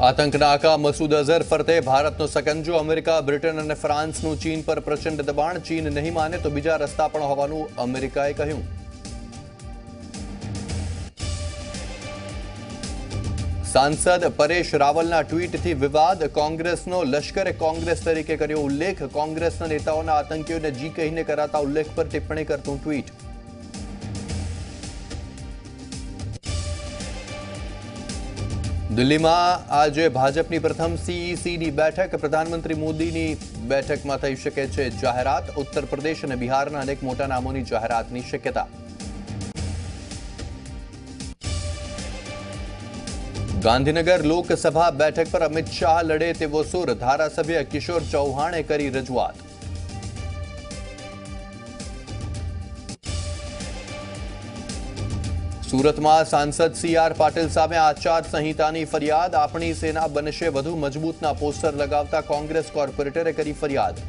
આતંકના આકા મસૂદ અઝહર ફરતે ભારતનો સકંજો, America, Britain અને ફ્રાન્સનું ચીન પર પ્રચંડ દબાણ. ચીન નહીં માને તો બીજા રસ્તા પણ હોવાનું અમેરિકાએ કહ્યું. સાંસદ પરેશ રાવલના ટ્વીટથી વિવાદ. કોંગ્રેસનો લશ્કરે કોંગ્રેસ તરીકે કર્યો ઉલ્લેખ. કોંગ્રેસના નેતાઓના આતંકીઓને જી કહીને કરાતા ઉલ્લેખ પર ટિપ્પણી કરતું ટ્વીટ. દિલ્હીમાં આજે ભાજપની પ્રથમ સીઈસીની બેઠક. પ્રધાનમંત્રી મોદીની બેઠકમાં થઈ શકે છે જાહેરાત. ઉત્તર પ્રદેશ અને બિહારના અનેક મોટા નામોની જાહેરાતની શક્યતા. ગાંધીનગર લોકસભા બેઠક પર અમિત શાહ લડે તેવો સુર. ધારાસભ્ય કિશોર ચૌહાણે કરી રજૂઆત. સુરતમાં સાંસદ સી.આર. પાટીલ સામે આચાર સંહિતાની ફરિયાદ. આપણી સેના બનશે વધુ મજબૂતના પોસ્ટર લગાવતા કોંગ્રેસ કોર્પોરેટરે કરી ફરિયાદ.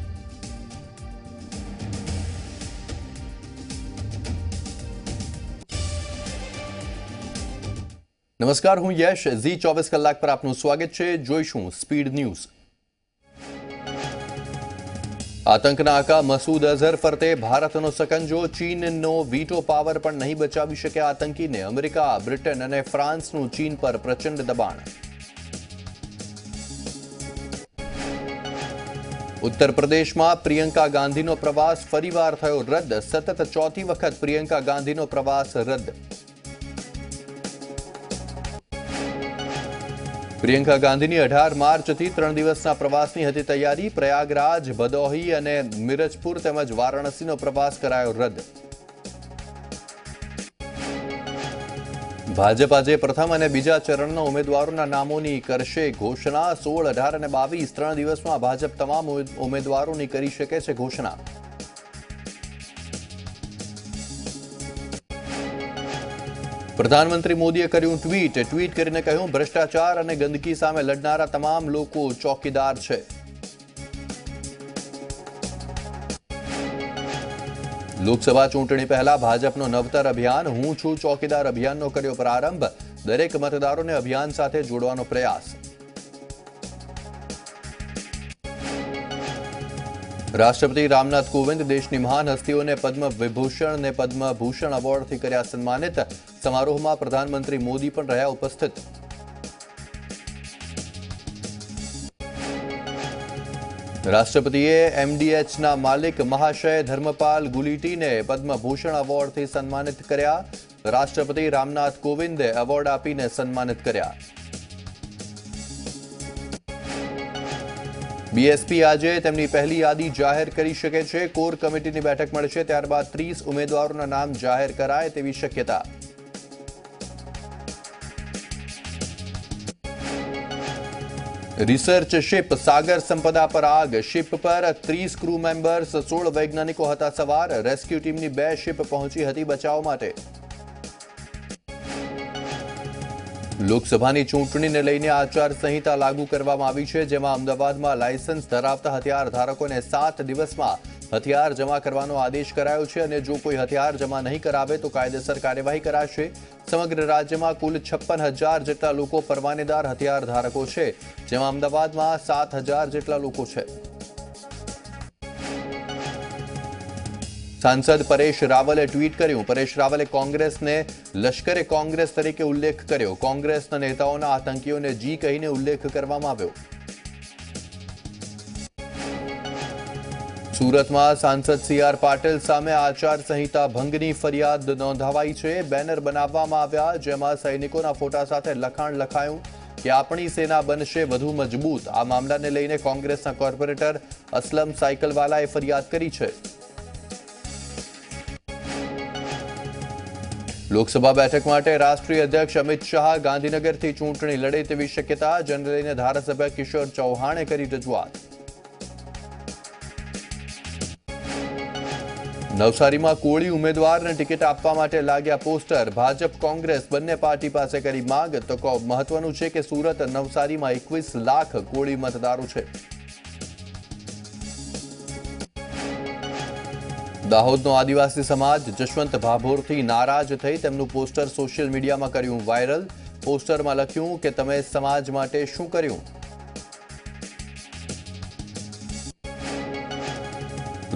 નમસ્કાર, હું યશ. ઝી 24 કલાક પર આપનું સ્વાગત છે. જોઈશું સ્પીડ ન્યૂઝ. આતંકના આકા મસૂદ અઝહર ફરતે ભારતનો સકંજો. ચીનનો વીટો પાવર પણ નહીં બચાવી શકે આતંકીને. અમેરિકા, બ્રિટન અને ફ્રાન્સનું ચીન પર પ્રચંડ દબાણ. ઉત્તર પ્રદેશમાં પ્રિયંકા ગાંધીનો પ્રવાસ ફરીવાર થયો રદ. સતત ચોથી વખત પ્રિયંકા ગાંધીનો પ્રવાસ રદ. પ્રિયંકા ગાંધીની 18 માર્ચથી 3 દિવસના પ્રવાસની હતી તૈયારી. પ્રયાગરાજ, ભદોહી અને મિરજપુર તેમજ વારાણસીનો પ્રવાસ કરાયો રદ. ભાજપ આજે પ્રથમ અને બીજા ચરણના ઉમેદવારોના નામોની કરશે ઘોષણા. 16, 18 અને 22 3 દિવસમાં ભાજપ તમામ ઉમેદવારોની કરી શકે છે ઘોષણા. પ્રધાનમંત્રી મોદીએ કર્યું ટ્વીટ કરીને કહ્યું, ભ્રષ્ટાચાર અને ગંદકી સામે લડનારા તમામ લોકો ચોકીદાર છે. લોકસભા ચૂંટણી પહેલા ભાજપનો નવતર અભિયાન હું છું ચોકીદાર અભિયાનનો કર્યો પ્રારંભ. દરેક મતદારોને અભિયાન સાથે જોડવાનો પ્રયાસ. રાષ્ટ્રપતિ રામનાથ કોવિંદ દેશની મહાન હસ્તીઓને પદ્મ વિભૂષણ અને પદ્મભૂષણ એવોર્ડથી કર્યા સન્માનિત. સમારોહમાં પ્રધાનમંત્રી મોદી પણ રહ્યા ઉપસ્થિત. રાષ્ટ્રપતિએ એમડીએચના માલિક મહાશય ધર્મપાલ ગુલીટીને પદ્મભૂષણ એવોર્ડથી સન્માનિત કર્યા. રાષ્ટ્રપતિ રામનાથ કોવિંદે એવોર્ડ આપીને સન્માનિત કર્યા. બીએસપી આજે તેમની પહેલી યાદી જાહેર કરી શકે છે. કોર કમિટીની બેઠક મળશે, ત્યારબાદ 30 ઉમેદવારોના નામ જાહેર કરાય તેવી શક્યતા. રિસર્ચ શિપ સાગર સંપદા પર આગ. શિપ પર 30 ક્રૂ મેમ્બર્સ, 16 વૈજ્ઞાનિકો હતા સવાર. રેસ્ક્યુ ટીમની 2 શિપ પહોંચી હતી બચાવ માટે. લોકસભાની ચૂંટણીને લઈને આચાર સંહિતા લાગુ કરવામાં આવી છે, જેમાં અમદાવાદમાં લાયસન્સ ધરાવતા હથિયાર ધારકોને 7 દિવસમાં હથિયાર જમા કરવાનો આદેશ કરાયો છે અને જો કોઈ હથિયાર જમા નહીં કરાવે તો કાયદેસર કાર્યવાહી કરાશે. સમગ્ર રાજ્યમાં કુલ 56,000 જેટલા લોકો પરવાનેદાર હથિયાર ધારકો છે, જેમાં અમદાવાદમાં 7,000 જેટલા લોકો છે. સાંસદ પરેશ રાવલે ટ્વીટ કર્યું. પરેશ રાવલે કોંગ્રેસને લશ્કરે કોંગ્રેસ તરીકે ઉલ્લેખ કર્યો. કોંગ્રેસના નેતાઓના આતંકીઓને જી કહીને ઉલ્લેખ કરવામાં આવ્યો. સુરતમાં સાંસદ સી.આર. પાટીલ સામે આચાર સંહિતા ભંગની ફરિયાદ નોંધાવાઈ છે. બેનર બનાવવામાં આવ્યા, જેમાં સૈનિકોના ફોટા સાથે લખાણ લખાયું કે આપણી સેના બનશે વધુ મજબૂત. આ મામલાને લઈને કોંગ્રેસના કોર્પોરેટર અસલમ સાયકલવાલાએ ફરિયાદ કરી છે. લોકસભા બેઠક માટે રાષ્ટ્રીય અધ્યક્ષ અમિત શાહ ગાંધીનગરથી ચૂંટણી લડે તેવી શક્યતા. જેને લઈને ધારાસભ્ય કિશોર ચૌહાણે કરી રજૂઆત. નવસારીમાં કોળી ઉમેદવારને ટિકિટ આપવા માટે લાગ્યા પોસ્ટર. ભાજપ કોંગ્રેસ બંને પાર્ટી પાસે કરી માંગ. તો મહત્વનું છે કે સુરત, નવસારીમાં 21 લાખ કોળી મતદારો છે. દાહોદનો આદિવાસી સમાજ જશવંત ભાભોરથી નારાજ થઈ તેમનું પોસ્ટર સોશિયલ મીડિયામાં કર્યું વાયરલ. પોસ્ટરમાં લખ્યું કે તમે સમાજ માટે શું કર્યું।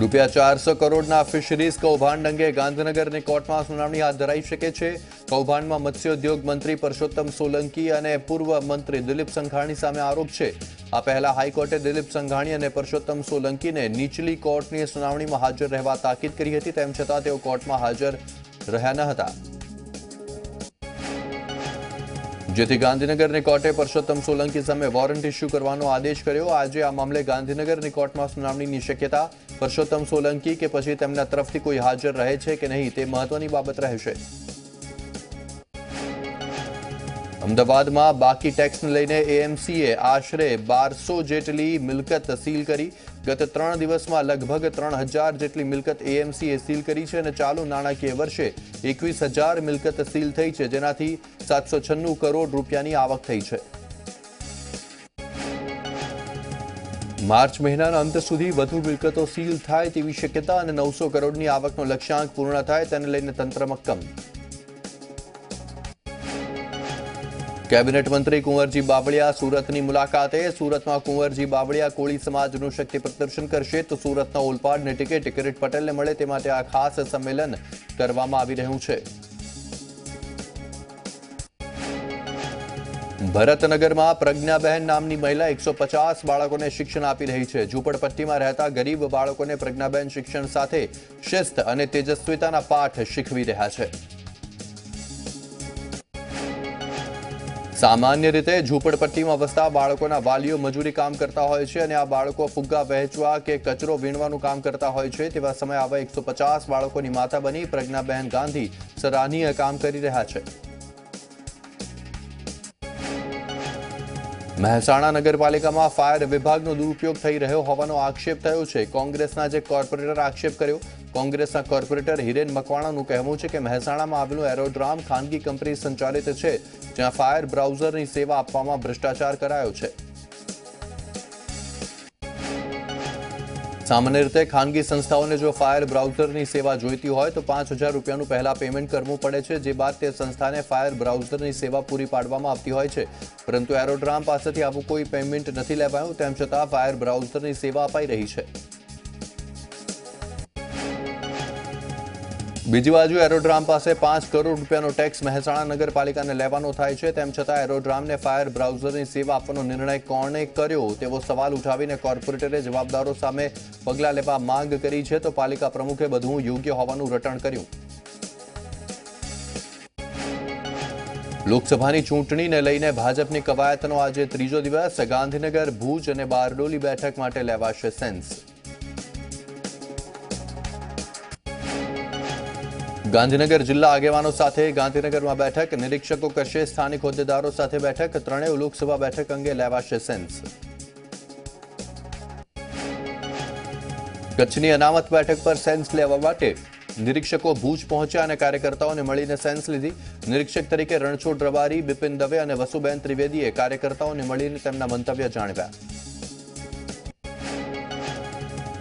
રૂપિયા 400 કરોડના ફિશરીઝ કૌભાંડ અંગે ગાંધીનગરની કોર્ટમાં સુનાવણી હાથ ધરાઈ શકે છે। કૌભાંડમાં મત્સ્યોદ્યોગ મંત્રી પરસોત્તમ સોલંકી અને પૂર્વ મંત્રી દિલીપ સંઘાણી સામે આરોપ છે। આ પહેલા હાઈકોર્ટે દિલીપ સંઘાણી અને પરસોત્તમ સોલંકીને નીચલી કોર્ટની સુનાવણીમાં હાજર રહેવા તાકીદ કરી હતી, તેમ છતાં તેઓ કોર્ટમાં હાજર રહ્યા ન હતા, જેથી ગાંધીનગરની કોર્ટે પરસોત્તમ સોલંકી સામે વોરંટ ઇસ્યુ કરવાનો આદેશ કર્યો। આજે આ મામલે ગાંધીનગરની કોર્ટમાં સુનાવણીની શક્યતા। પરસોત્તમ સોલંકી કે પછી તેમના તરફથી કોઈ હાજર રહે છે કે નહીં તે મહત્વની બાબત રહેશે। અમદાવાદમાં બાકી ટેક્સને લઈને એએમસીએ આશરે 1200 જેટલી મિલકત સીલ કરી। ગત 3 દિવસમાં લગભગ 3000 જેટલી મિલકત એએમસીએ સીલ કરી છે અને ચાલુ નાણાકીય વર્ષે 21000 મિલકત સીલ થઈ છે, જેનાથી 796 કરોડ રૂપિયાની આવક થઈ છે। માર્ચ મહિનાના અંત સુધી વધુ મિલકતો સીલ થાય તેવી શક્યતા અને 900 કરોડની આવકનો લક્ષ્યાંક પૂર્ણ થાય તેને લઈને તંત્ર મક્કમ। કેબિનેટ મંત્રી કુંવરજી બાવળિયા સુરતની મુલાકાતે। સુરતમાં કુંવરજી બાવળિયા કોળી સમાજનું શક્તિ પ્રદર્શન કરશે, તો સુરતના ઓલપાડને ટિકિટ કિરીટ પટેલને મળે તે માટે આ ખાસ સંમેલન કરવામાં આવી રહ્યું છે। ભરતનગરમાં પ્રજ્ઞાબહેન નામની મહિલા 150 બાળકોને શિક્ષણ આપી રહી છે। ઝૂંપડપટ્ટીમાં રહેતા ગરીબ બાળકોને પ્રજ્ઞાબહેન શિક્ષણ સાથે શિસ્ત અને તેજસ્વીતાના પાઠ શીખવી રહ્યા છે। સામાન્ય રીતે ઝૂંપડપટ્ટીમાં વસતા બાળકોના વાલીઓ મજૂરી કામ કરતા હોય છે અને આ બાળકો ફુગ્ગા વહેંચવા કે કચરો વીણવાનું કામ કરતા હોય છે। તેવા સમયે આવા 150 બાળકોની માતા બની પ્રજ્ઞાબહેન ગાંધી સરાહનીય કામ કરી રહ્યા છે। મહેસાણા નગરપાલિકામાં ફાયર વિભાગનો દુરુપયોગ થઈ રહ્યો હોવાનો આક્ષેપ થયો છે। કોંગ્રેસના જે કોર્પોરેટર આક્ષેપ કર્યો। કોંગ્રેસના કોર્પોરેટર હિરેન મકવાણાનું કહેવું છે કે મહેસાણામાં આવેલું એરોડ્રોમ ખાનગી કંપની સંચાલિત છે, જ્યાં ફાયર બ્રાઉઝરની સેવા આપવામાં ભ્રષ્ટાચાર કરાયો છે। સામાન્ય રીતે ખાનગી સંસ્થાઓને જો ફાયર બ્રાઉઝરની સેવા જોઈતી હોય તો 5000 રૂપિયાનું પહેલા પેમેન્ટ કરવું પડે છે, જે બાદ તે સંસ્થાને ફાયર બ્રાઉઝરની સેવા પૂરી પાડવામાં આવતી હોય છે, પરંતુ એરોડ્રોમ પાસેથી આવું કોઈ પેમેન્ટ નથી લેવાયું, તેમ છતાં ફાયર બ્રાઉઝરની સેવા અપાઈ રહી છે। બીજી બાજુ એરોડ્રોમ પાસે 5 કરોડ રૂપિયાનો ટેક્સ મહેસાણા નગરપાલિકાને લેવાનો થાય છે, તેમ છતાં એરોડ્રોમને ફાયર બ્રાઉઝરની સેવા આપવાનો નિર્ણય કોણે કર્યો તેવો સવાલ ઉઠાવીને કોર્પોરેટરે જવાબદારો સામે પગલાં લેવા માંગ કરી છે, તો પાલિકા પ્રમુખે બધું યોગ્ય હોવાનું રટણ કર્યું। લોકસભાની ચૂંટણીને લઈને ભાજપની કવાયતનો આજે ત્રીજો દિવસ। ગાંધીનગર, ભુજ અને બારડોલી બેઠક માટે લેવાશે સેન્સ। ગાંધીનગર જિલ્લા આગેવાનો સાથે ગાંધીનગરમાં બેઠક। નિરીક્ષકો કરશે સ્થાનિક હોદ્દેદારો સાથે બેઠક। ત્રણેય લોકસભા બેઠક અંગે લેવાશે સેન્સ। કચ્છની અનામત બેઠક પર સેન્સ લેવા માટે નિરીક્ષકો ભુજ પહોંચ્યા અને કાર્યકર્તાઓને મળીને સેન્સ લીધી। નિરીક્ષક તરીકે રણછોડ રબારી, બિપિન દવે અને વસુબેન ત્રિવેદીએ કાર્યકર્તાઓને મળીને તેમના મંતવ્ય જાણવ્યા।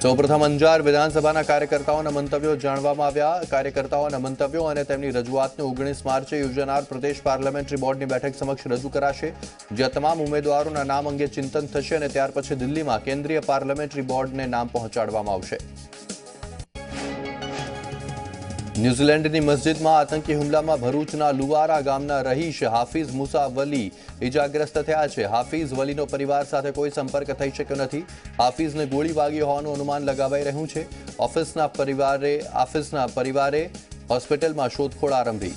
સૌપ્રથમ અંજાર વિધાનસભાના કાર્યકર્તાઓના મંતવ્યો જાણવામાં આવ્યા। કાર્યકર્તાઓના મંતવ્યો અને તેમની રજૂઆતને 19 માર્ચે યોજાનાર પ્રદેશ પાર્લામેન્ટરી બોર્ડની બેઠક સમક્ષ રજૂ કરાશે, જ્યાં તમામ ઉમેદવારોના નામ અંગે ચિંતન થશે અને ત્યાર પછી દિલ્હીમાં કેન્દ્રીય પાર્લામેન્ટરી બોર્ડને નામ પહોંચાડવામાં આવશે। ન્યૂઝીલેન્ડની મસ્જિદમાં આતંકી હુમલામાં ભરૂચના લુવારા ગામના રહીશ હાફિઝ મુસા વલી ઇજાગ્રસ્ત થયા છે। હાફિઝ વલીનો પરિવાર સાથે કોઈ સંપર્ક થઈ શક્યો નથી। હાફિઝને ગોળી વાગી હોવાનું અનુમાન લગાવાઈ રહ્યું છે। હાફિઝના પરિવારે હોસ્પિટલમાં શોધખોળ આરંભી।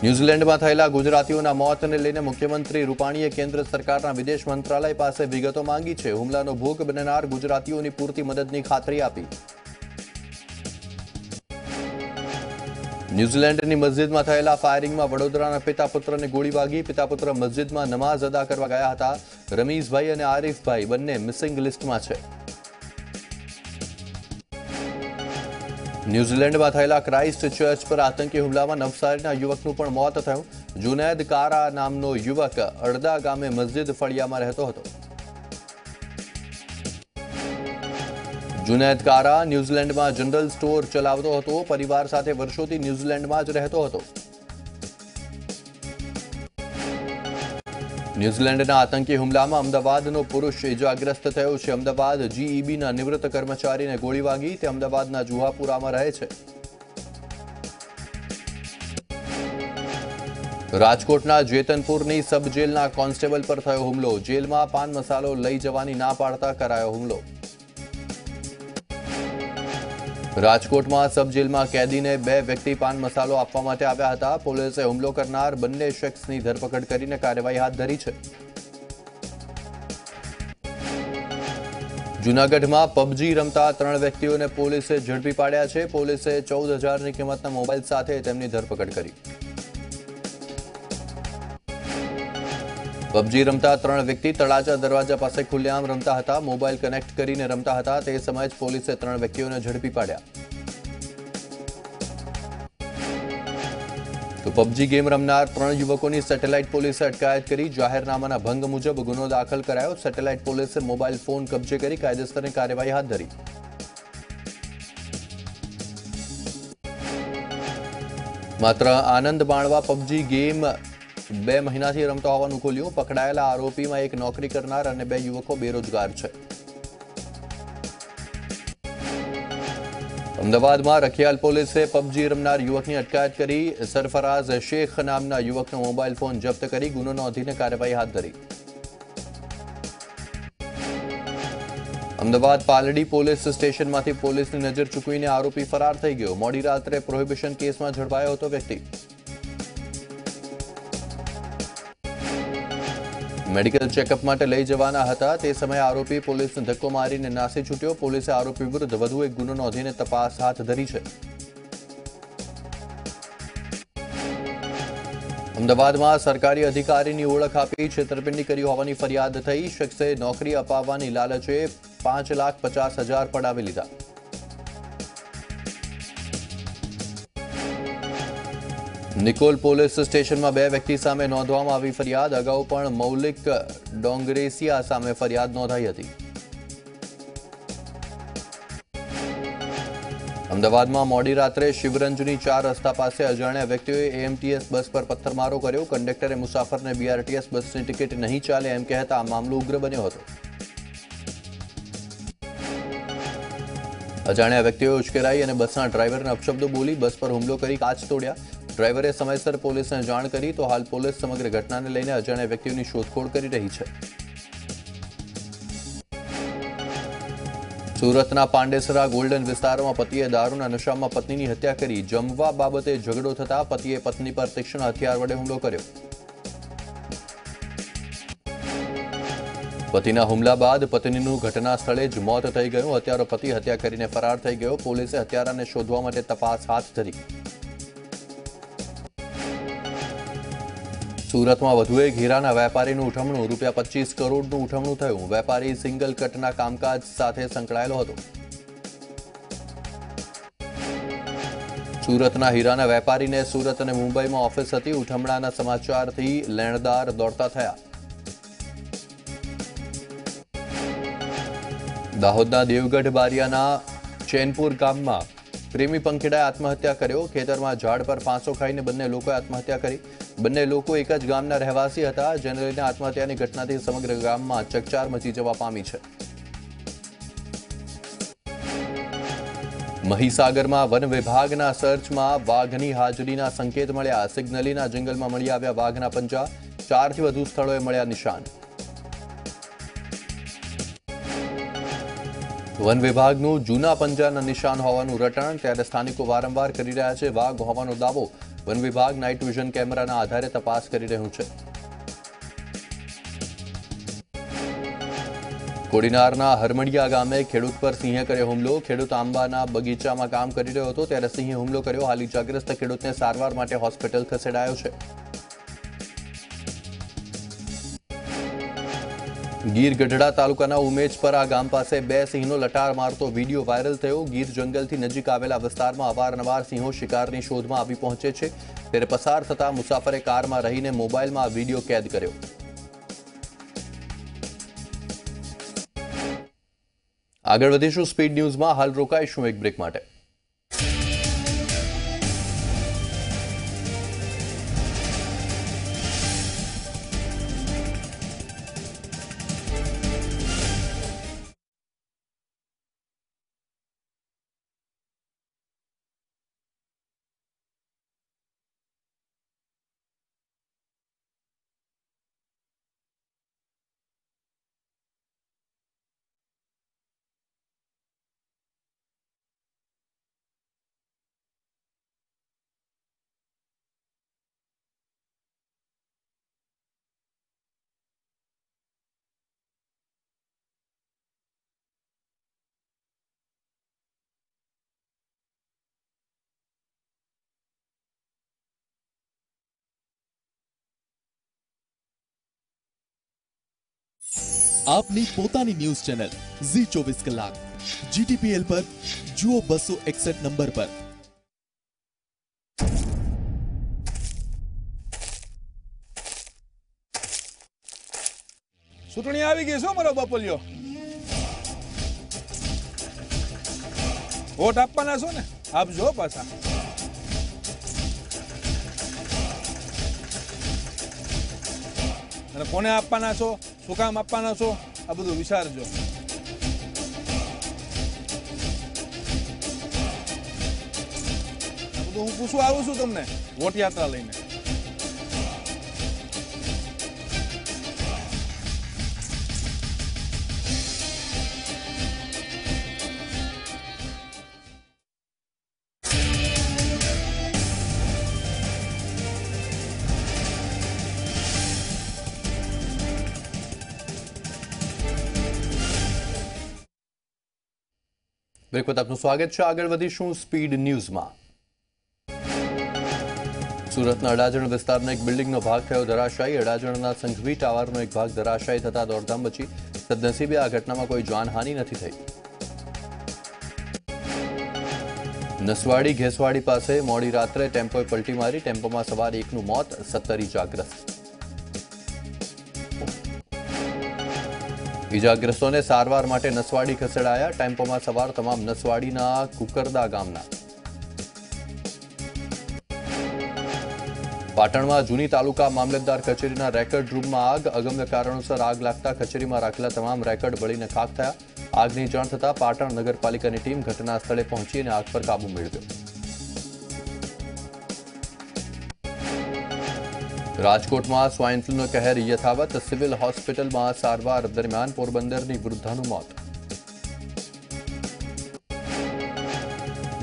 ન્યૂઝીલેન્ડમાં થયેલા ગુજરાતીઓના મોતને લઈને મુખ્યમંત્રી રૂપાણીએ કેન્દ્ર સરકારના વિદેશ મંત્રાલય પાસે વિગતો માંગી છે। હુમલાનો ભોગ બનનાર ગુજરાતીઓની પૂરતી મદદની ખાતરી આપી। ન્યૂઝીલેન્ડની મસ્જિદમાં થયેલા ફાયરિંગમાં વડોદરાના પિતા પુત્રને ગોળી વાગી। પિતા પુત્ર મસ્જિદમાં નમાઝ અદા કરવા ગયા હતા। રમીઝભાઈ અને આરિફભાઈ બંને મિસિંગ લિસ્ટમાં છે। ન્યૂઝીલેન્ડમાં થયેલા ક્રાઇસ્ટ ચર્ચ પર આતંકી હુમલામાં નવસારીના યુવકનું પણ મોત થયું। જુનૈદ કારા નામનો યુવક અડદા ગામે મસ્જિદ ફળિયામાં રહેતો હતો। જુનૈદ કારા ન્યૂઝીલેન્ડમાં જનરલ સ્ટોર ચલાવતો હતો। પરિવાર સાથે વર્ષોથી ન્યૂઝીલેન્ડમાં જ રહેતો હતો। ન્યૂઝીલેન્ડના આતંકી હુમલામાં અમદાવાદનો પુરુષ ઇજાગ્રસ્ત થયો છે. અમદાવાદ જીઈબીના નિવૃત્ત કર્મચારીને ગોળી વાગી. તે અમદાવાદના જુહાપુરામાં રહે છે. રાજકોટના જેતનપુરની સબ જેલના કોન્સ્ટેબલ પર થયો હુમલો. જેલમાં પાન મસાલો લઈ જવાની ના પાડતા કરાયો હુમલો. રાજકોટમાં સબ જેલમાં કેદીને બે વ્યક્તિ પાન મસાલો આપવા માટે આવ્યા હતા. પોલીસે હુમલો કરનાર બંને શખ્સની ધરપકડ કરીને કાર્યવાહી હાથ ધરી છે. જૂનાગઢમાં પબજી રમતા 3 વ્યક્તિઓને પોલીસે ઝડપી પાડ્યા છે. પોલીસે 14,000ની કિંમતના મોબાઈલ સાથે તેમની ધરપકડ કરી. પબજી રમતા 3 વ્યક્તિ તળાજા દરવાજા પાસે ખુલ્લેઆમ રમતા હતા. મોબાઈલ કનેક્ટ કરીને રમતા હતા. તે સમયે જ પોલીસે 3 વ્યક્તિઓને ઝડપી પાડ્યા. તો પબજી ગેમ રમનાર 3 યુવકોની સેટેલાઇટ પોલીસે અટકાયત કરી. જાહેરનામાના ભંગ મુજબ ગુનો દાખલ કરાયો. સેટેલાઇટ પોલીસે મોબાઈલ ફોન કબજે કરી કાયદેસરની કાર્યવાહી હાથ ધરી. માત્ર આનંદ માણવા પબજી ગેમ 2 મહિનાથી રમતો હોવાનું ખુલ્યું. પકડાયેલા આરોપીમાં એક નોકરી કરનાર અને 2 યુવકો બેરોજગાર છે. અમદાવાદમાં રખિયાલ પોલીસે પબજી રમનાર યુવકની અટકાયત કરી. સરફરાઝ શેખ નામના યુવકનો મોબાઈલ ફોન જપ્ત કરી ગુનો નોંધીને કાર્યવાહી હાથ ધરી. અમદાવાદ પાલડી પોલીસ સ્ટેશનમાંથી પોલીસની નજર ચૂકવીને આરોપી ફરાર થઈ ગયો. મોડી રાત્રે પ્રોહિબિશન કેસમાં ઝડપાયો હતો વ્યક્તિ. મેડિકલ ચેકઅપ માટે લઈ જવાના હતા. તે સમયે આરોપી પોલીસને ધક્કો મારીને નાસી છૂટ્યો. પોલીસે આરોપી વિરુદ્ધ વધુ એક ગુનો નોંધીને તપાસ હાથ ધરી છે. અમદાવાદમાં સરકારી અધિકારીની ઓળખ આપી છેતરપિંડી કરી હોવાની ફરિયાદ થઈ. શખ્સે નોકરી અપાવવાની લાલચે 5,50,000 પડાવી લીધા. નિકોલ પોલીસ સ્ટેશનમાં 2 વ્યક્તિ સામે નોંધવામાં આવી ફરિયાદ. અગાઉ પણ મૌલિક ડોંગરેસિયા સામે ફરિયાદ નોંધાઈ હતી. અમદાવાદમાં મોડી રાત્રે શિવરંજની 4 રસ્તા પાસે અજાણ્યા વ્યક્તિઓએ એએમટીએસ બસ પર પથ્થરમારો કર્યો. કંડક્ટરે મુસાફરને બીઆરટીએસ બસની ટિકિટ નહીં ચાલે એમ કહેતા આ મામલો ઉગ્ર બન્યો હતો. અજાણ્યા વ્યક્તિઓએ ઉશ્કેરાઈ અને બસના ડ્રાઈવરને અપશબ્દો બોલી બસ પર હુમલો કરી કાચ તોડ્યા. ડ્રાઈવરે સમયસર પોલીસને જાણ કરી તો હાલ પોલીસ સમગ્ર ઘટનાને લઈને અજાણ્યા વ્યક્તિઓની શોધખોળ કરી રહી છે. સુરતના પાંડેસરા ગોલ્ડન વિસ્તારમાં પતિએ દારૂના નશામાં પત્નીની હત્યા કરી. જમવા બાબતે ઝઘડો થતા પતિએ પત્ની પર તીક્ષ્ણ હથિયાર વડે હુમલો કર્યો. પતિના હુમલા બાદ પત્નીનું ઘટના સ્થળે જ મોત થઈ ગયું. હત્યારો પતિ હત્યા કરીને ફરાર થઈ ગયો. પોલીસે હત્યારાને શોધવા માટે તપાસ હાથ ધરી. સુરતમાં વધુ એક હીરાના વેપારીનું ઉઠમણું. ₹25 કરોડનું ઉઠમણું થયું. વેપારી સિંગલ કટના કામકાજ સાથે સંકળાયેલો હતો. સુરતના હીરાના વેપારીને સુરત અને મુંબઈમાં ઓફિસ હતી. ઉઠમણાના સમાચારથી લેણદાર દોડતા થયા. દાહોદના દેવગઢ બારિયાના ચેનપુર ગામમાં પ્રેમી પંખીડાએ આત્મહત્યા કર્યો. ખેતરમાં ઝાડ પર ફાંસો ખાઈને બંને લોકોએ આત્મહત્યા કરી. બંને લોકો એક જ ગામના રહેવાસી હતા, જેને લઈને આત્મહત્યાની ઘટનાથી સમગ્ર ગામમાં ચકચાર મચી જવા પામી છે. મહીસાગરમાં વન વિભાગના સર્ચમાં વાઘની હાજરીના સંકેત મળ્યા. સિગ્નલીના જંગલમાં મળી આવ્યા વાઘના પંજા. 4થી વધુ સ્થળોએ મળ્યા નિશાન. વન વિભાગનું જૂના પંજાના નિશાન હોવાનું રટણ. ત્યારે સ્થાનિકો વારંવાર કરી રહ્યા છે વાઘ હોવાનો દાવો. વન વિભાગ નાઇટ વિઝન કેમેરાના આધારે તપાસ કરી રહ્યું છે. કોડીનારના હરમડિયા ગામે ખેડૂત પર સિંહે કર્યો હુમલો. ખેડૂત આંબાના બગીચામાં કામ કરી રહ્યો હતો ત્યારે સિંહે હુમલો કર્યો. હાલ ઇજાગ્રસ્ત ખેડૂતને સારવાર માટે હોસ્પિટલ ખસેડાયો છે. ગીર ગઢડા તાલુકાના ઉમેજપરા ગામ પાસે 2 સિંહનો લટાર મારતો વિડીયો વાયરલ થયો. ગીર જંગલથી નજીક આવેલા વિસ્તારમાં અવારનવાર સિંહો શિકારની શોધમાં આવી પહોંચે છે. ત્યારે પસાર થતા મુસાફરે કારમાં રહીને મોબાઈલમાં આ વિડીયો કેદ કર્યો. આગળ વધીશું સ્પીડ ન્યૂઝમાં. હાલ રોકાઈશું એક બ્રેક માટે. આપની પોતાની ન્યૂઝ ચેનલ ઝી 24 કલાક GTPL પર જુઓ 261 નંબર પર। ચૂંટણી આવી ગઈ છો મારો બપોલિયો, વોટ આપવાના છો ને? આપજો પાછા। અને કોને આપવાના છો, શું કામ આપવાના છો, આ બધું વિચારજો। બધું હું પૂછવા આવું છું તમને વોટ યાત્રા લઈને। બ્રેક બાદ આપનું સ્વાગત છે। આગળ વધીશું સ્પીડ ન્યૂઝમાં। સુરતના અડાજણ વિસ્તારના એક બિલ્ડિંગનો ભાગ થયો ધરાશાયી। અડાજણના સંઘવી ટાવરનો એક ભાગ ધરાશાયી થતા દોડધામ મચી। સદનસીબે આ ઘટનામાં કોઈ જાનહાનિ નથી થઈ। નસવાડી ઘેસવાડી પાસે મોડી રાત્રે ટેમ્પોએ પલટી મારી। ટેમ્પોમાં સવાર એકનું મોત, 17 ઇજાગ્રસ્ત। ઇજાગ્રસ્તોને સારવાર માટે નસવાડી ખસેડાયા। ટેમ્પોમાં સવાર તમામ નસવાડીના કુકરદા ગામના। પાટણમાં જૂની તાલુકા મામલતદાર કચેરીના રેકર્ડ રૂમમાં આગ। અગમ્ય કારણોસર આગ લાગતા કચેરીમાં રાખેલા તમામ રેકર્ડ બળીને ખાખ થયા। આગની જાણ થતાં પાટણ નગરપાલિકાની ટીમ ઘટના સ્થળે પહોંચી અને આગ પર કાબુ મેળવ્યો। રાજકોટમાં સ્વાઇન ફ્લૂનો કહેર યથાવત। સિવિલ હોસ્પિટલમાં સારવાર દરમિયાન પોરબંદરની વૃદ્ધાનું મોત।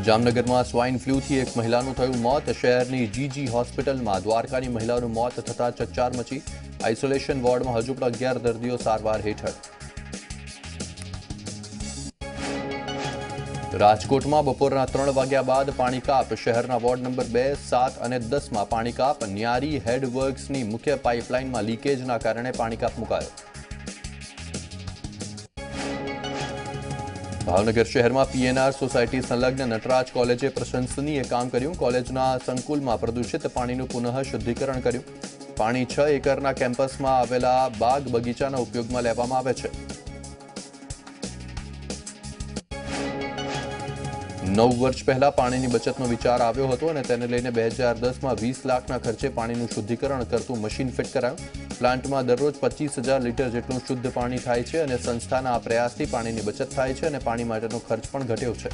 જામનગરમાં સ્વાઇન ફ્લૂથી એક મહિલાનું થયું મોત। શહેરની જીજી હોસ્પિટલમાં દ્વારકાની મહિલાનું મોત થતાં ચકચાર મચી। આઇસોલેશન વોર્ડમાં હજુ પણ 11 દર્દીઓ સારવાર હેઠળ। રાજકોટમાં બપોરના 3 વાગ્યા બાદ પાણી કાપ। શહેરના વોર્ડ નંબર 2, 7 અને 10માં પાણી કાપ। ન્યારી હેડવર્ક્સની મુખ્ય પાઇપલાઇનમાં લીકેજના કારણે પાણી કાપ મુકાયો। ભાવનગર શહેરમાં PNR સોસાયટી સંલગ્ન નટરાજ કોલેજે પ્રશંસનીય કામ કર્યું। કોલેજના સંકુલમાં પ્રદૂષિત પાણીનું પુનઃ શુદ્ધિકરણ કર્યું। પાણી 6 એકરના કેમ્પસમાં આવેલા બાગ બગીચાના ઉપયોગમાં લેવામાં આવે છે। 9 વર્ષ પહેલા પાણીની બચતનો વિચાર આવ્યો હતો અને તેને લઈને 2010માં 20 લાખના ખર્ચે પાણીનું શુદ્ધિકરણ કરતું મશીન ફિટ કરાયું। પ્લાન્ટમાં દરરોજ 25,000 લીટર જેટલું શુદ્ધ પાણી થાય છે અને સંસ્થાના આ પ્રયાસથી પાણીની બચત થાય છે અને પાણી માટેનો ખર્ચ પણ ઘટ્યો છે।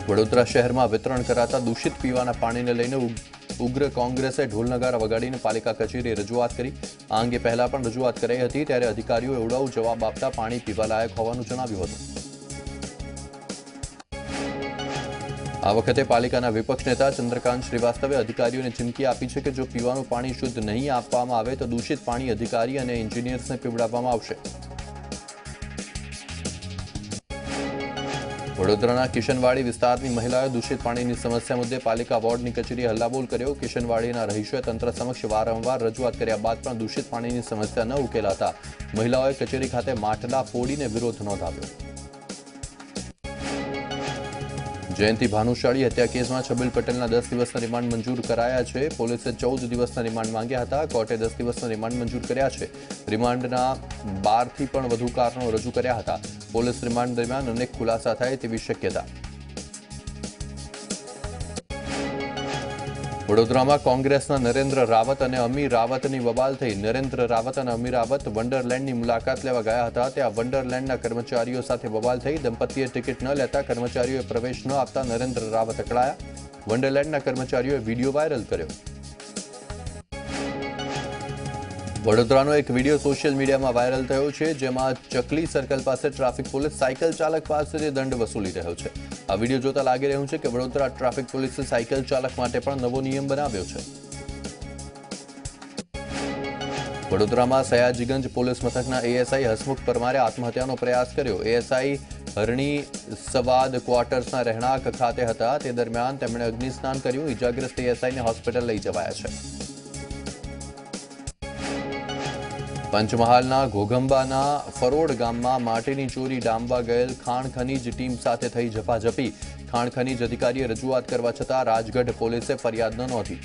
વડોદરા શહેરમાં વિતરણ કરાતા દૂષિત પીવાના પાણીને લઈને ઉગ્ર કોંગ્રેસે ઢોલનગારા વગાડીને પાલિકા કચેરીએ રજૂઆત કરી। આ અંગે પહેલા પણ રજૂઆત કરાઈ હતી, ત્યારે અધિકારીઓએ ઉડાઉ જવાબ આપતા પાણી પીવાલાયક હોવાનું જણાવ્યું હતું। આ વખતે પાલિકાના વિપક્ષ નેતા ચંદ્રકાંત શ્રીવાસ્તવે અધિકારીઓને ચીમકી આપી છે કે જો પીવાનું પાણી શુદ્ધ નહીં આપવામાં આવે તો દૂષિત પાણી અધિકારી અને એન્જિનિયર્સને પીવડાવવામાં આવશે। વડોદરાના કિશનવાડી વિસ્તારની મહિલાએ દૂષિત પાણીની સમસ્યા મુદ્દે પાલિકા વોર્ડની કચેરીએ હલ્લાબોલ કર્યો। કિશનવાડીના રહીશોએ તંત્ર સમક્ષ વારંવાર રજૂઆત કર્યા બાદ પણ દૂષિત પાણીની સમસ્યા ન ઉકેલાતા મહિલાઓએ કચેરી ખાતે માટલા ફોડીને વિરોધ નોંધાવ્યો। જયંતિ ભાનુશાળી હત્યા કેસમાં છબીલ પટેલના 10 દિવસના રિમાન્ડ મંજૂર કરાયા છે। પોલીસે 14 દિવસના રિમાન્ડ માંગ્યા હતા। કોર્ટે 10 દિવસના રિમાન્ડ મંજૂર કર્યા છે। રિમાન્ડના 12થી પણ વધુ કારણો રજૂ કર્યા હતા। પોલીસ રિમાન્ડ દરમિયાન અનેક ખુલાસા થાય તેવી શક્યતા। વડોદરામાં કોંગ્રેસના નરેન્દ્ર રાવત અને અમી રાવતની બબાલ થઈ। નરેન્દ્ર રાવત અને અમી રાવત વન્ડરલેન્ડની મુલાકાત લેવા ગયા હતા। ત્યાં વન્ડરલેન્ડના કર્મચારીઓ સાથે બબાલ થઈ। દંપતીએ ટિકિટ ન લેતા કર્મચારીઓએ પ્રવેશ ન આપતા નરેન્દ્ર રાવત અકળાયા। વન્ડરલેન્ડના કર્મચારીઓએ વિડીયો વાયરલ કર્યો। વડોદરાનો એક વિડીયો સોશિયલ મીડિયામાં વાયરલ થયો છે, જેમાં ચકલી સર્કલ પાસે ટ્રાફિક પોલીસ સાયકલ ચાલક પાસેથી દંડ વસૂલી રહ્યો છે। આ વિડીયો જોતા લાગી રહ્યું છે કે વડોદરા ટ્રાફિક પોલીસે સાયકલ ચાલક માટે પણ નવો નિયમ બનાવ્યો છે। વડોદરામાં સયાજીગંજ પોલીસ મથકના એએસઆઈ હસમુખ પરમારે આત્મહત્યાનો પ્રયાસ કર્યો। એએસઆઈ હરણી સવાદ ક્વાર્ટર્સના રહેણાંક ખાતે હતા। તે દરમિયાન તેમણે અગ્નિસ્નાન કર્યું। ઇજાગ્રસ્ત એએસઆઈને હોસ્પિટલ લઈ જવાયા છે। પંચમહાલના ઘોઘંબાના ફરોડ ગામમાં માટીની ચોરી ડામવા ગયેલ ખાણ ખનીજ ટીમ સાથે થઈ ઝપાઝપી. ખાણ ખનીજ અધિકારીએ રજૂઆત કરવા છતાં રાજગઢ પોલીસે ફરિયાદ ન નોંધી.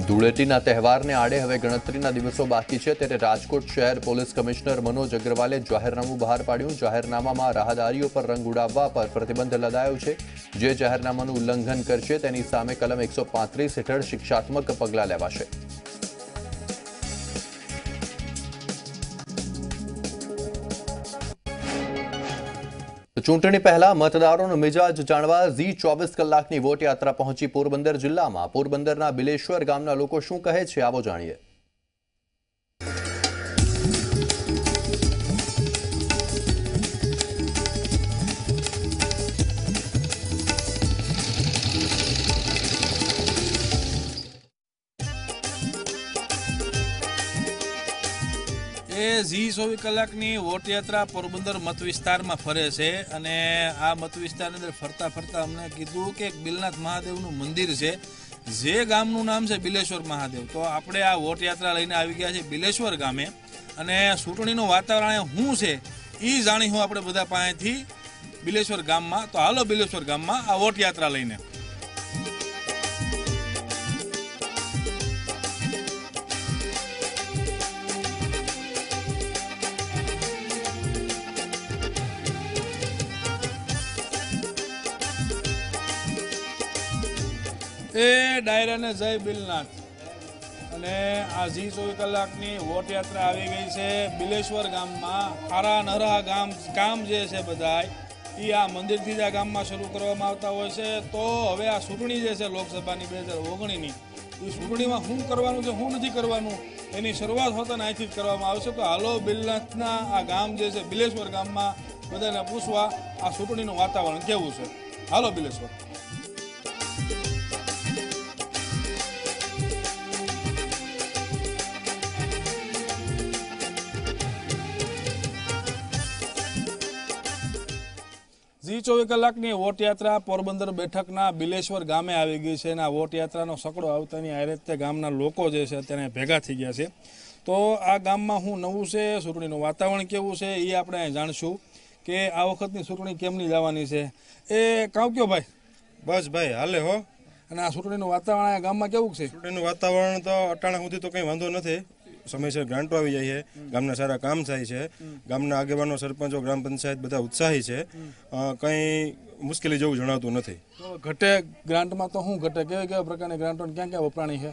ધૂળેટીના તહેવારને આડે હવે ગણતરીના દિવસો બાકી છે, ત્યારે રાજકોટ શહેર પોલીસ કમિશનર મનોજ અગ્રવાલે જાહેરનામું બહાર પાડ્યું. જાહેરનામામાં રાહદારીઓ પર રંગ ઉડાવવા પર પ્રતિબંધ લદાયો છે. જે જાહેરનામાનું ઉલ્લંઘન કરશે તેની સામે કલમ 135 હેઠળ શિક્ષાત્મક પગલાં લેવાશે. ચૂંટણી પહેલા મતદારોનો મિજાજ જાણવા ઝી 24 કલાકની વોટ યાત્રા પહોંચી પોરબંદર જિલ્લામાં. પોરબંદરના બિલેશ્વર ગામના લોકો શું કહે છે, આવો જાણીએ. ઝી 24 કલાકની વોટ યાત્રા પોરબંદર મત વિસ્તારમાં ફરે છે અને આ મત વિસ્તારની અંદર ફરતા ફરતા અમને કીધું કે બિલનાથ મહાદેવનું મંદિર છે, જે ગામનું નામ છે બિલેશ્વર મહાદેવ. તો આપણે આ વોટ યાત્રા લઈને આવી ગયા છે બિલેશ્વર ગામે અને ચૂંટણીનું વાતાવરણ શું છે એ જાણી હું આપણે બધા પાસેથી બિલેશ્વર ગામમાં. તો હાલો બિલેશ્વર ગામમાં આ વોટ યાત્રા લઈને. એ ડાયરાને જય બિલનાથ. અને આ ઝી 24 કલાકની વોટ યાત્રા આવી ગઈ છે બિલેશ્વર ગામમાં. ખારા નરા ગામ જે છે બધા એ આ મંદિરથી જ આ ગામમાં શરૂ કરવામાં આવતા હોય છે. તો હવે આ ચૂંટણી જે છે લોકસભાની 2019ની એ ચૂંટણીમાં શું કરવાનું છે શું નથી કરવાનું એની શરૂઆત હોતા અહીંથી જ કરવામાં આવશે. તો હાલો બિલનાથના આ ગામ જે છે બિલેશ્વર ગામમાં બધાને પૂછવા આ ચૂંટણીનું વાતાવરણ કેવું છે. હાલો બિલેશ્વર. ઝી 24 કલાકની વોટ યાત્રા પોરબંદર બેઠકના બિલેશ્વર ગામે આવી ગઈ છે અને આ વોટ યાત્રાનો સકડો આવતાની આ રીતે ગામના લોકો જે છે અત્યારે ભેગા થઈ ગયા છે. તો આ ગામમાં શું નવું છે, ચૂંટણીનું વાતાવરણ કેવું છે એ આપણે જાણશું કે આ વખતની ચૂંટણી કેમની જવાની છે. એ કાં કયો ભાઈ? બસ ભાઈ હાલે હો. અને આ ચૂંટણીનું વાતાવરણ આ ગામમાં કેવું છે? ચૂંટણીનું વાતાવરણ તો અટાણા સુધી તો કંઈ વાંધો નથી. સમયસર ગ્રાન્ટો આવી જાય છે, ગામના સારા કામ થાય છે, ગામના આગેવાનો સરપંચો ગ્રામ પંચાયત બધા ઉત્સાહી છે, કંઈ મુશ્કેલી જેવું જણાતું નથી. ઘટે ગ્રાન્ટમાં તો શું ઘટે, કેવા પ્રકારની ગ્રાન્ટો ક્યાં ક્યાં વપરાણી છે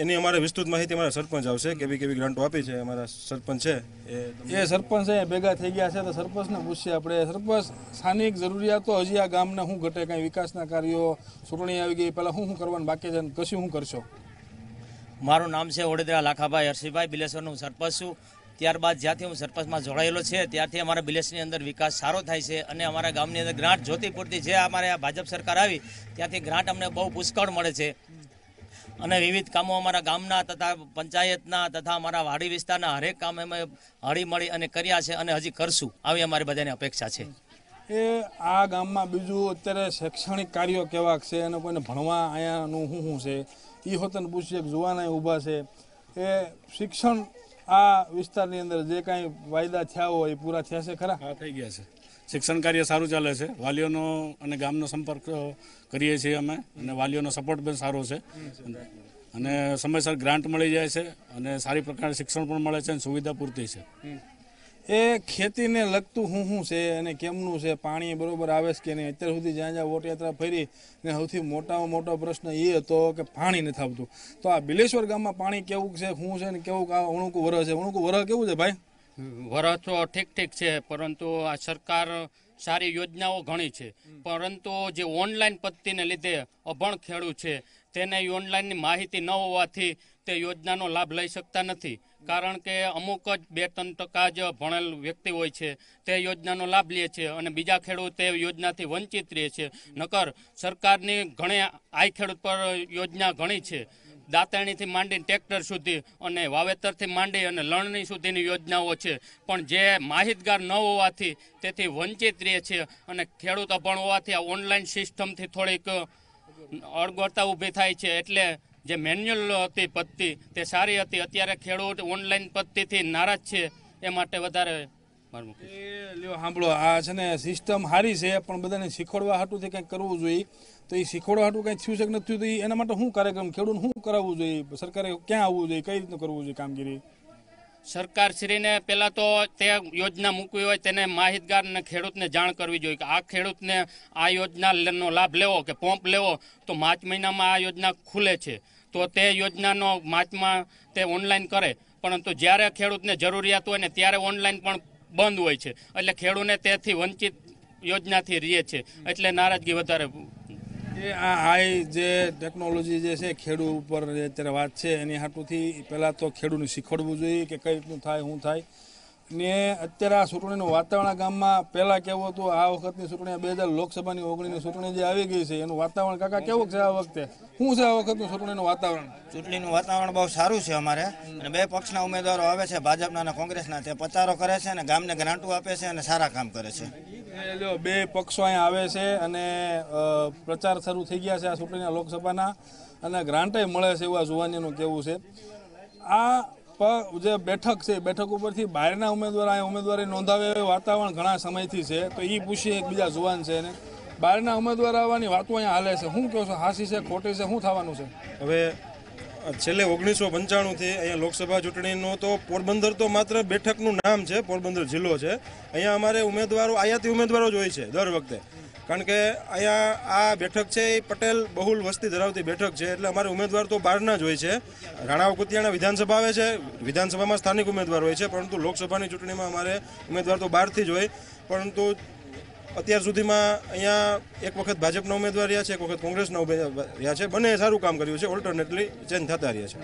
એની અમારે વિસ્તૃત માહિતી અમારા સરપંચ આવશે. કેવી ગ્રાન્ટો આપી છે અમારા સરપંચ છે એ સરપંચ છે ભેગા થઈ ગયા છે. તો સરપંચને પૂછીએ આપણે. સરપંચ, સ્થાનિક જરૂરિયાતો હજી આ ગામને શું ઘટે, કાંઈ વિકાસના કાર્યો, ચૂંટણી આવી ગઈ પહેલાં શું કરવાનું બાકી છે, કશું શું કરશો? મારું નામ છે ઓડેદરા લાખાભાઈ હર્ષિભાઈ, બિલેશ્વરનું સરપંચ છું. ત્યારબાદ જ્યાંથી હું સરપંચમાં જોડાયેલો છે ત્યારથી અમારા બિલેશ્વરની અંદર વિકાસ સારો થાય છે અને અમારા ગામની અંદર ગ્રાન્ટ જોતી પૂરતી જે અમારે આ ભાજપ સરકાર આવી ત્યાંથી ગ્રાન્ટ અમને બહુ પુષ્કળ મળે છે અને વિવિધ કામો અમારા ગામના તથા પંચાયતના તથા અમારા વાડી વિસ્તારના હરેક કામ અમે હળી મળી અને કર્યા છે અને હજી કરશું, આવી અમારી બધાની અપેક્ષા છે. એ આ ગામમાં બીજું અત્યારે શૈક્ષણિક કાર્યો કેવા છે અને કોઈને ભણવા અહીંયાનું શું છે એ હોતને પૂછીએ. જુવાના ઊભા છે એ શિક્ષણ આ વિસ્તારની અંદર જે કાંઈ વાયદા થયા હોય એ પૂરા થયા છે ખરા? હા, થઈ ગયા છે. શિક્ષણ કાર્ય સારું ચાલે છે. વાલીઓનો અને ગામનો સંપર્ક કરીએ છીએ અમે અને વાલીઓનો સપોર્ટ પણ સારો છે અને સમયસર ગ્રાન્ટ મળી જાય છે અને સારી પ્રકારે શિક્ષણ પણ મળે છે અને સુવિધા પૂરતી છે. એ ખેતીને લગતું શું છે અને કેમનું છે, પાણી બરોબર આવે છે કે નહીં? અત્યાર સુધી જ્યાં જ્યાં વોટ યાત્રા ફરી ને સૌથી મોટામાં મોટો પ્રશ્ન એ હતો કે પાણી નથી આવતું. તો આ બિલેશ્વર ગામમાં પાણી કેવું છે, શું છે ને કેવું ઉણુકું વરહ છે? ઉણુકું વરહ કેવું છે ભાઈ? વરહ તો ઠીક છે, પરંતુ આ સરકાર સારી યોજનાઓ ઘણી છે, પરંતુ જે ઓનલાઈન પદ્ધતિને લીધે અભણ ખેડૂત છે તેને ઓનલાઈનની માહિતી ન હોવાથી તે યોજનાનો લાભ લઈ શકતા નથી. કારણ કે અમુક જ 2-3% જ ભણેલ વ્યક્તિ હોય છે તે યોજનાનો લાભ લે છે અને બીજા ખેડૂત તે યોજનાથી વંચિત રહે છે. નકર સરકારની ઘણી આઈ ખેડૂત પર યોજના ઘણી છે. દાંતરણીથી માંડીને ટ્રેક્ટર સુધી અને વાવેતરથી માંડી અને લણણી સુધીની યોજનાઓ છે, પણ જે માહિતગાર ન હોવાથી તેથી વંચિત રહે છે અને ખેડૂત અભણ હોવાથી આ ઓનલાઈન સિસ્ટમથી થોડીક અડગોળતા ઊભી થાય છે. એટલે જે મેન્યુઅલ હતી પદ્ધતિ તે સારી હતી. અત્યારે ખેડૂત ઓનલાઈન પદ્ધતિથી નારાજ છે, એ માટે વધારે મારું મૂકું. એ લ્યો સાંભળો, આ છે ને સિસ્ટમ સારી છે, પણ બધાને શીખવાડવા હાટુથી કંઈક કરવું જોઈએ. તો એ શીખવાડવા હાટું કંઈક થયું છે કે નથી થયું, તો એના માટે શું કાર્યક્રમ ખેડૂતને શું કરાવવું જોઈએ, સરકારે ક્યાં આવવું જોઈએ, કઈ રીતનું કરવું જોઈએ કામગીરી? સરકારશ્રીને પહેલા તો તે યોજના મૂકવી હોય તેને માહિતગાર અને ખેડૂતને જાણ કરવી જોઈએ કે આ ખેડૂતને આ યોજનાનો લાભ લેવો કે પંપ લેવો તો માર્ચ મહિનામાં આ યોજના ખુલે છે, તો તે યોજનાનો માર્ચમાં તે ઓનલાઈન કરે. પરંતુ જ્યારે ખેડૂતને જરૂરિયાત હોય ને ત્યારે ઓનલાઈન પણ બંધ હોય છે, એટલે ખેડૂતને તેથી વંચિત યોજનાથી રહે છે, એટલે નારાજગી વધારે. એ આ હાઈ જે ટેકનોલોજી જે છે ખેડૂત ઉપર જે અત્યારે વાત છે એની હાટુથી પહેલાં તો ખેડૂતને શીખવાડવું જોઈએ કે કઈ રીતનું થાય શું થાય. ને અત્યારે આ ચૂંટણીનું વાતાવરણ ગામમાં પહેલાં કેવું હતું, આ વખતની ચૂંટણી 2000 લોકસભાની 19ની ચૂંટણી જે આવી ગઈ છે એનું વાતાવરણ કાકા કેવું છે આ વખતે? શું છે આ વખતનું ચૂંટણીનું વાતાવરણ? ચૂંટણીનું વાતાવરણ બહુ સારું છે અમારે, અને બે પક્ષના ઉમેદવારો આવે છે, ભાજપના અને કોંગ્રેસના. તે પ્રચારો કરે છે અને ગામને ગ્રાન્ટો આપે છે અને સારા કામ કરે છે. બે પક્ષો અહીંયા આવે છે અને પ્રચાર શરૂ થઈ ગયા છે આ ચૂંટણીના લોકસભાના, અને ગ્રાન્ટે મળે છે એવું આ જુવાનીનું કહેવું છે. આ જે બેઠક છે, બેઠક ઉપરથી બહારના ઉમેદવાર અહીંયા ઉમેદવારી નોંધાવે એવું વાતાવરણ ઘણા સમયથી છે. તો એ પૂછીએ એક બીજા જુવાન છે એને, બહારના ઉમેદવાર આવવાની વાતો અહીંયા હાલે છે, શું કહો છો? હાસી છે, ખોટી છે, શું થવાનું છે? હવે છેલ્લે 1995થી અહીંયા લોકસભા ચૂંટણીનું તો પોરબંદર તો માત્ર બેઠકનું નામ છે, પોરબંદર જિલ્લો છે. અહીંયા અમારે ઉમેદવારો આયાતી ઉમેદવારો જ હોય છે દર વખતે, કારણ કે અહીંયા આ બેઠક છે એ પટેલ બહુલ વસ્તી ધરાવતી બેઠક છે, એટલે અમારે ઉમેદવાર તો બહારના જ હોય છે. રાણાઓ કુતિયાણા વિધાનસભા આવે છે, વિધાનસભામાં સ્થાનિક ઉમેદવાર હોય છે, પરંતુ લોકસભાની ચૂંટણીમાં અમારે ઉમેદવાર તો બહારથી જ હોય. પરંતુ અત્યાર સુધીમાં અહીંયા એક વખત ભાજપના ઉમેદવાર રહ્યા છે, એક વખત કોંગ્રેસના ઉમેદવાર રહ્યા છે. બંને સારું કામ કર્યું છે, ઓલ્ટરનેટલી ચેન્જ થતા રહ્યા છે.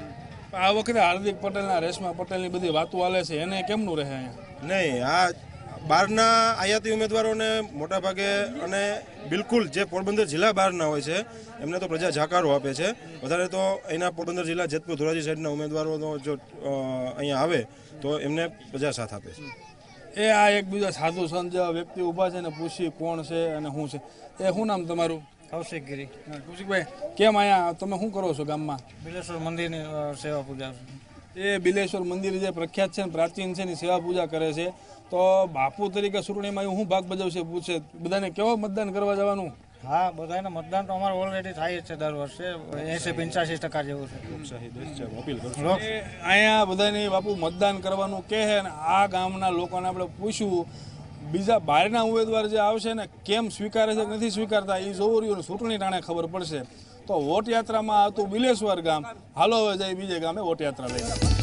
આ વખતે હાર્દિક પટેલના, રેશમા પટેલની બધી વાતો હાલે છે, એને કેમનું રહે અહીંયા? નહીં, આ બહારના આયાતી ઉમેદવારોને મોટાભાગે અને બિલકુલ જે પોરબંદર જિલ્લા બહારના હોય છે એમને તો પ્રજા જાકારો આપે છે. વધારે તો અહીંના પોરબંદર જિલ્લા જેતપુર ધોરાજી સાઈડના ઉમેદવારો જો અહીંયા આવે તો એમને પ્રજા સાથ આપે છે. એ આ એક બીજા સાધુ સંત જેવા વ્યક્તિ ઊભા છે ને પૂછી કોણ છે અને શું છે. એ શું નામ તમારું? કૌશિકગીરી. કૌશિકભાઈ, કેમ અહીંયા તમે શું કરો છો ગામમાં? બિલેશ્વર મંદિરની સેવા પૂજા. એ બિલેશ્વર મંદિર જે પ્રખ્યાત છે ને પ્રાચીન છે ને સેવા પૂજા કરે છે, તો બાપુ તરીકે ચૂંટણીમાં શું ભાગ ભજવશે પૂછે? બધાને કેવો મતદાન કરવા જવાનું? હા, બધાને મતદાન તો અમારે ઓલરેડી થાય છે દર વર્ષે, 80-85% જેવું છે. અહીંયા બધાને બાપુ મતદાન કરવાનું કહે છે, અને આ ગામના લોકોને આપણે પૂછ્યું બીજા બહારના ઉમેદવાર જે આવશે ને કેમ સ્વીકારે છે કે નથી સ્વીકારતા એ જોવું રહ્યું, ચૂંટણી ટાણે ખબર પડશે. તો વોટ યાત્રામાં હતું બિલેશ્વર ગામ, હાલો હવે જાય બીજે ગામે વોટ યાત્રા લઈને.